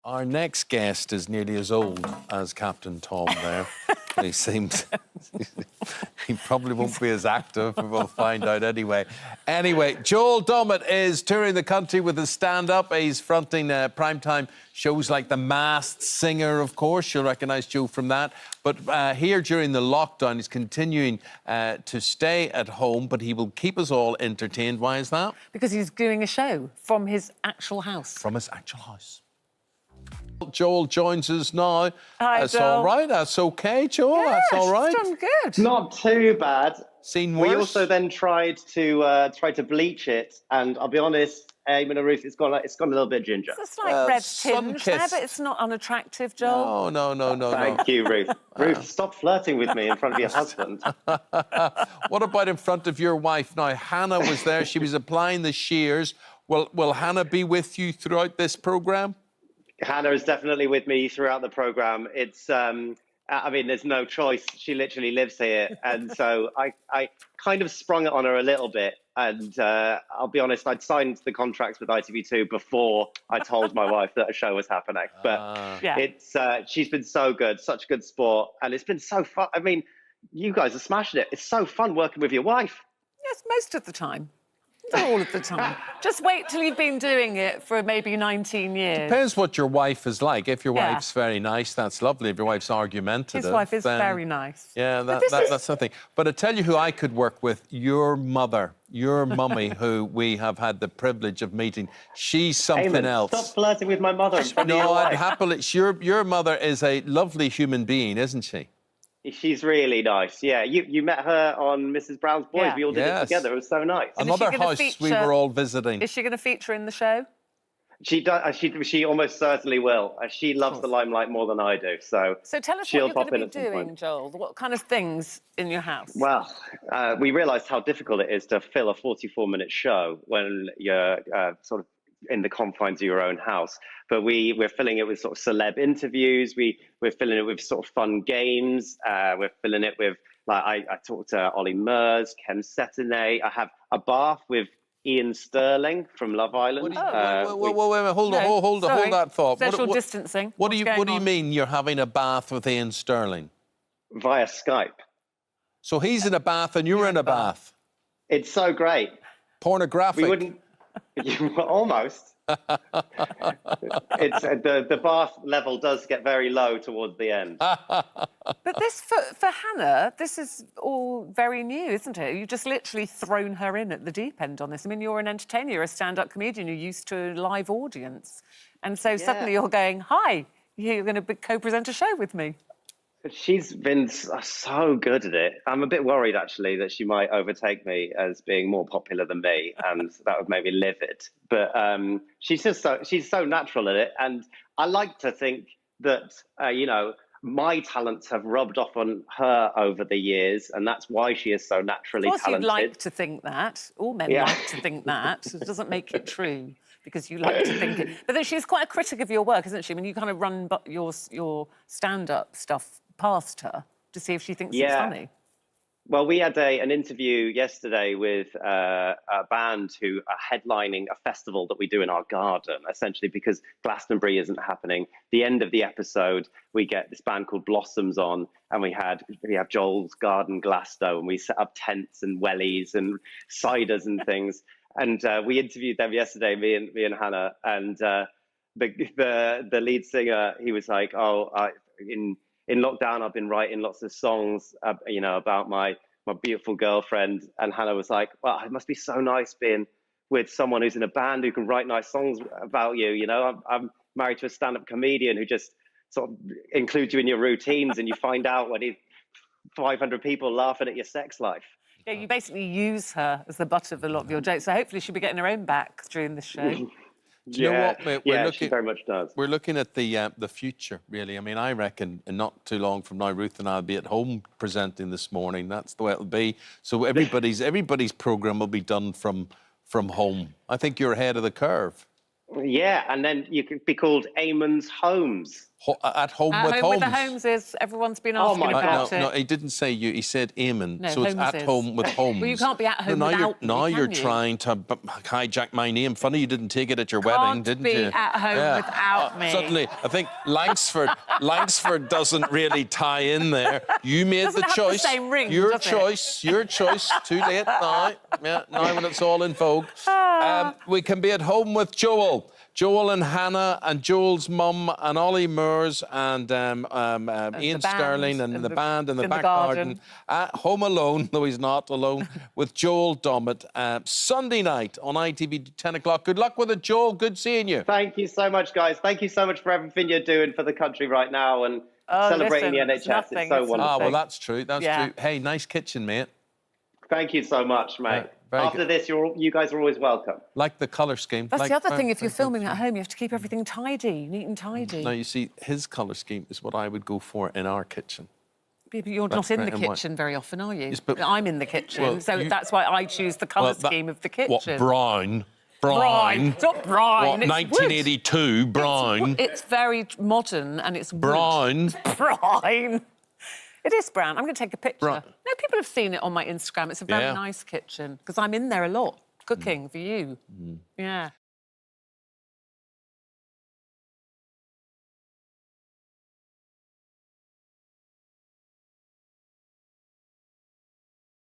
Our next guest is nearly as old as Captain Tom there. He seems... he probably won't be as active, but we'll find out anyway. Anyway, Joel Dommett is touring the country with his stand-up. He's fronting primetime shows like The Masked Singer, of course. You'll recognise Joe from that. But here during the lockdown, he's continuing to stay at home, but he will keep us all entertained. Why is that? Because he's doing a show from his actual house. From his actual house. Joel joins us now. Hi, That's Joel. all right. That's okay, Joel. Yeah, that's all right. She's done good. Not too bad. Seen worse. We also then tried to bleach it, and I'll be honest, Eamonn and Ruth, it's gone a little bit ginger. It's like red tinge sun-kissed. there, but it's not unattractive, Joel. No. Thank you, Ruth. Ruth, stop flirting with me in front of your husband. What about in front of your wife? Now, Hannah was there. She was applying the shears. Will Hannah be with you throughout this programme? Hannah is definitely with me throughout the programme. It's, I mean, there's no choice. She literally lives here. And so I kind of sprung it on her a little bit. And I'll be honest, I'd signed the contracts with ITV2 before I told my wife that a show was happening. But it's she's been so good, such a good sport. And it's been so fun. I mean, you guys are smashing it. It's so fun working with your wife. Yes, most of the time. Not all of the time. Just wait till you've been doing it for maybe 19 years. Depends what your wife is like. If your wife's very nice, that's lovely. If your wife's argumentative... His wife is then, very nice. Yeah, that's something. But I tell you who I could work with, your mother, your mummy, who we have had the privilege of meeting. She's something Eamonn, else. stop flirting with my mother in front of your No, I'd wife. happily... Your mother is a lovely human being, isn't she? She's really nice. Yeah, you met her on Mrs. Brown's Boys. Yeah. We all did it together. It was so nice. Another house we were all visiting. Is she going to feature in the show? She does. She almost certainly will. She loves the limelight more than I do. So tell us what you're going to be doing, Joel. What kind of things in your house? Well, we realised how difficult it is to fill a 44-minute show when you're sort of in the confines of your own house. But we're filling it with sort of celeb interviews. We're filling it with sort of fun games. We're filling it with, like, I talked to Ollie Murs, Kem Cetinay. I have a bath with Ian Sterling from Love Island. Wait, hold that thought. Social distancing. What do you mean you're having a bath with Ian Sterling? Via Skype. So he's in a bath and you're in a bath? It's so great. Pornographic? We wouldn't... Almost. It's the bath level does get very low towards the end. But this, for Hannah, this is all very new, isn't it? You've just literally thrown her in at the deep end on this. I mean, you're an entertainer, you're a stand-up comedian, you're used to a live audience. And so suddenly you're going, hi, you're going to co-present a show with me. She's been so good at it. I'm a bit worried, actually, that she might overtake me as being more popular than me, and that would make me livid. But she's so natural at it, and I like to think that my talents have rubbed off on her over the years, and that's why she is so naturally talented. Of course, you'd like to think that. All men like to think that. It doesn't make it true, because you like to think it. But then she's quite a critic of your work, isn't she? I mean, you kind of run your stand-up stuff past her to see if she thinks it's funny. Well, we had an interview yesterday with a band who are headlining a festival that we do in our garden, essentially because Glastonbury isn't happening. The end of the episode, we get this band called Blossoms on, and we have Joel's Garden Glasto, and we set up tents and wellies and ciders and things. And we interviewed them yesterday, me and Hannah, and the lead singer, he was like, in lockdown, I've been writing lots of songs, about my beautiful girlfriend. And Hannah was like, well, it must be so nice being with someone who's in a band who can write nice songs about you. I'm married to a stand-up comedian who just sort of includes you in your routines, and you find out when 500 people laughing at your sex life. Yeah, you basically use her as the butt of a lot of your jokes. So hopefully she'll be getting her own back during the show. Do you know what, she very much does. We're looking at the future, really. I mean, I reckon not too long from now, Ruth and I will be at home presenting this morning. That's the way it'll be. So everybody's programme will be done from home. I think you're ahead of the curve. Yeah, and then you could be called Eamon's Holmes. At home At with home Holmes. with the Holmeses. Everyone's been Oh, asking my about God. it. No, he didn't say you. He said Eamonn. No, so it's at Holmeses. home with Holmes. Well, you can't be at home now without you're, me, Now can you're you? trying to hijack my name. Funny you didn't take it at your wedding, Can't didn't be you? at home without me. Suddenly, I think Langsford doesn't really tie in there. You made Doesn't the have the choice. same ring, your does it? choice. Your choice. Too late now. Yeah, now when it's all in vogue. We can be at home with Joel. Joel and Hannah and Joel's mum and Ollie Moores and Ian Sterling and the band in the back garden. At home alone, though he's not alone, with Joel Dommett. Sunday night on ITV 10 o'clock. Good luck with it, Joel. Good seeing you. Thank you so much, guys. Thank you so much for everything you're doing for the country right now and celebrating listen, the it's NHS. nothing, It's so it's wonderful. Well, that's true. That's Yeah. true. Hey, nice kitchen, mate. Thank you so much, mate. very After good. this, you guys are always welcome. Like the colour scheme. That's like, the other thing. very, If you're very filming good. at home, you have to keep everything tidy, neat and tidy. Now, you see, his colour scheme is what I would go for in our kitchen. But you're not in the red and white. kitchen very often, are you? Yes, but- I'm in the kitchen, Well, so you- that's why I choose the colour Well, that- scheme of the kitchen. What, brown? Brine. It's not brine. What, it's 1982, wood. brown? It's very modern and it's wood. Brown. Brine. It is brown. I'm going to take a picture. Brown. No, people have seen it on my Instagram. It's a very Yeah. nice kitchen because I'm in there a lot cooking for you. Yeah.